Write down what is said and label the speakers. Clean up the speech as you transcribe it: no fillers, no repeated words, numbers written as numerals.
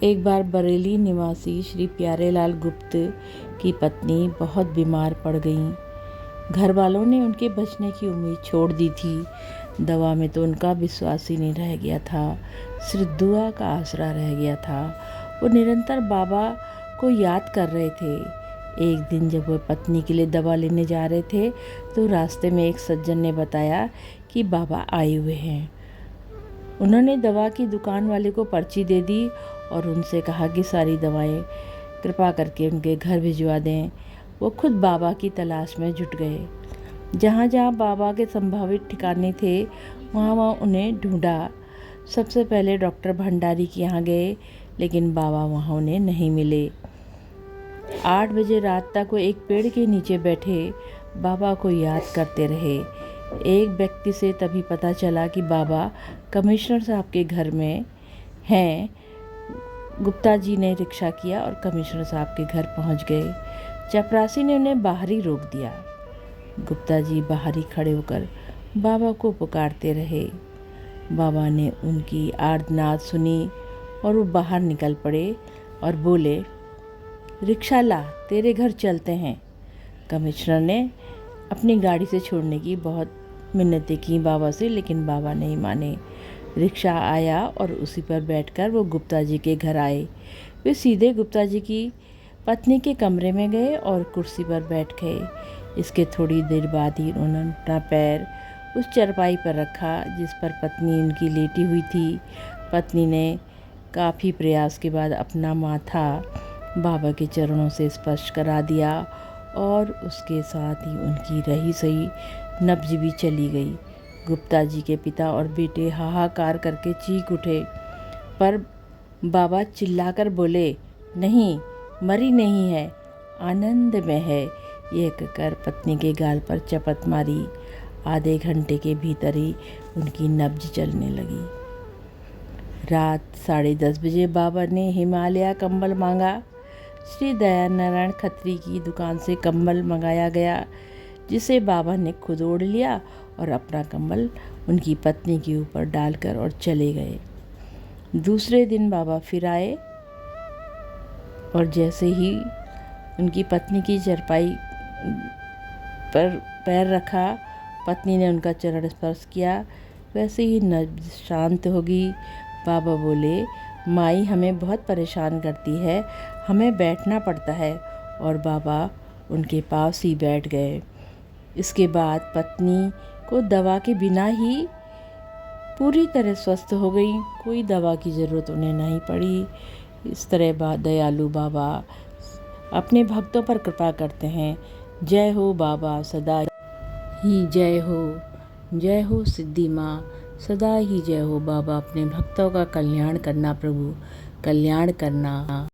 Speaker 1: एक बार बरेली निवासी श्री प्यारेलाल गुप्त की पत्नी बहुत बीमार पड़ गईं। घर वालों ने उनके बचने की उम्मीद छोड़ दी थी। दवा में तो उनका विश्वास ही नहीं रह गया था, सिर्फ दुआ का आसरा रह गया था। वो निरंतर बाबा को याद कर रहे थे। एक दिन जब वो पत्नी के लिए दवा लेने जा रहे थे तो रास्ते में एक सज्जन ने बताया कि बाबा आए हुए हैं। उन्होंने दवा की दुकान वाले को पर्ची दे दी और उनसे कहा कि सारी दवाएं कृपा करके उनके घर भिजवा दें। वो खुद बाबा की तलाश में जुट गए। जहाँ जहाँ बाबा के संभावित ठिकाने थे वहाँ वहाँ उन्हें ढूंढा। सबसे पहले डॉक्टर भंडारी के यहाँ गए, लेकिन बाबा वहाँ उन्हें नहीं मिले। 8 बजे रात तक वो एक पेड़ के नीचे बैठे बाबा को याद करते रहे। एक व्यक्ति से तभी पता चला कि बाबा कमिश्नर साहब के घर में हैं। गुप्ता जी ने रिक्शा किया और कमिश्नर साहब के घर पहुंच गए। चपरासी ने उन्हें बाहर ही रोक दिया। गुप्ता जी बाहर ही खड़े होकर बाबा को पुकारते रहे। बाबा ने उनकी आर्तनाद सुनी और वो बाहर निकल पड़े और बोले, रिक्शा ला, तेरे घर चलते हैं। कमिश्नर ने अपनी गाड़ी से छोड़ने की बहुत मिन्नतें की बाबा से, लेकिन बाबा नहीं माने। रिक्शा आया और उसी पर बैठकर वो गुप्ता जी के घर आए। वे सीधे गुप्ता जी की पत्नी के कमरे में गए और कुर्सी पर बैठ गए। इसके थोड़ी देर बाद ही उन्होंने अपना पैर उस चारपाई पर रखा जिस पर पत्नी उनकी लेटी हुई थी। पत्नी ने काफ़ी प्रयास के बाद अपना माथा बाबा के चरणों से स्पर्श करा दिया और उसके साथ ही उनकी रही सही नब्ज भी चली गई। गुप्ता जी के पिता और बेटे हाहाकार करके चीख उठे, पर बाबा चिल्लाकर बोले, नहीं, मरी नहीं है, आनंद में है। यह कहकर पत्नी के गाल पर चपत मारी। आधे घंटे के भीतर ही उनकी नब्ज चलने लगी। रात 10:30 बजे बाबा ने हिमालय कंबल मांगा। श्री दयानारायण खत्री की दुकान से कंबल मंगाया गया, जिसे बाबा ने खुद ओढ़ लिया और अपना कंबल उनकी पत्नी के ऊपर डालकर और चले गए। दूसरे दिन बाबा फिर आए और जैसे ही उनकी पत्नी की चारपाई पर पैर रखा, पत्नी ने उनका चरण स्पर्श किया, वैसे ही नब्ज शांत होगी। बाबा बोले, माई हमें बहुत परेशान करती है, हमें बैठना पड़ता है। और बाबा उनके पास ही बैठ गए। इसके बाद पत्नी को दवा के बिना ही पूरी तरह स्वस्थ हो गई। कोई दवा की ज़रूरत उन्हें नहीं पड़ी। इस तरह दयालु बाबा अपने भक्तों पर कृपा करते हैं। जय हो बाबा, सदा ही जय हो। जय हो सिद्धि माँ, सदा ही जय हो। बाबा अपने भक्तों का कल्याण करना, प्रभु कल्याण करना।